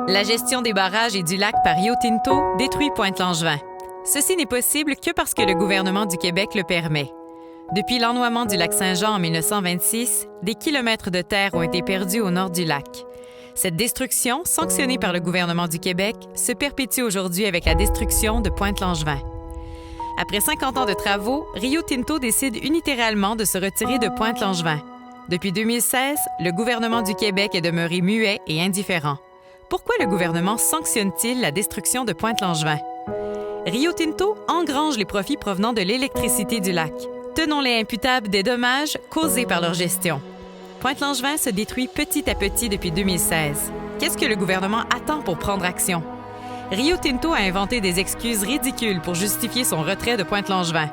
La gestion des barrages et du lac par Rio Tinto détruit Pointe-Langevin. Ceci n'est possible que parce que le gouvernement du Québec le permet. Depuis l'ennoiement du lac Saint-Jean en 1926, des kilomètres de terre ont été perdus au nord du lac. Cette destruction, sanctionnée par le gouvernement du Québec, se perpétue aujourd'hui avec la destruction de Pointe-Langevin. Après 50 ans de travaux, Rio Tinto décide unilatéralement de se retirer de Pointe-Langevin. Depuis 2016, le gouvernement du Québec est demeuré muet et indifférent. Pourquoi le gouvernement sanctionne-t-il la destruction de Pointe-Langevin? Rio Tinto engrange les profits provenant de l'électricité du lac. Tenons-les imputables des dommages causés par leur gestion. Pointe-Langevin se détruit petit à petit depuis 2016. Qu'est-ce que le gouvernement attend pour prendre action? Rio Tinto a inventé des excuses ridicules pour justifier son retrait de Pointe-Langevin.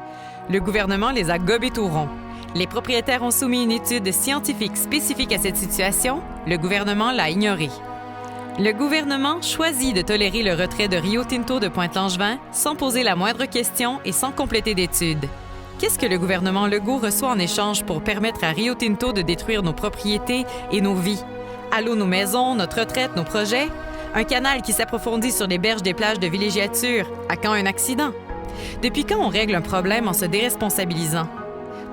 Le gouvernement les a gobés tout rond. Les propriétaires ont soumis une étude scientifique spécifique à cette situation. Le gouvernement l'a ignorée. Le gouvernement choisit de tolérer le retrait de Rio Tinto de Pointe-Langevin sans poser la moindre question et sans compléter d'études. Qu'est-ce que le gouvernement Legault reçoit en échange pour permettre à Rio Tinto de détruire nos propriétés et nos vies? À l'eau nos maisons, notre retraite, nos projets? Un canal qui s'approfondit sur les berges des plages de villégiature? À quand un accident? Depuis quand on règle un problème en se déresponsabilisant?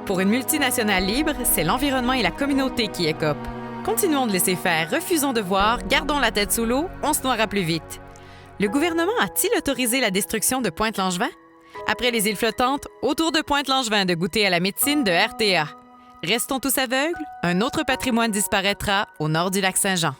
Pour une multinationale libre, c'est l'environnement et la communauté qui écopent. Continuons de laisser faire, refusons de voir, gardons la tête sous l'eau, on se noiera plus vite. Le gouvernement a-t-il autorisé la destruction de Pointe-Langevin? Après les îles flottantes, autour de Pointe-Langevin de goûter à la médecine de RTA. Restons tous aveugles, un autre patrimoine disparaîtra au nord du lac Saint-Jean.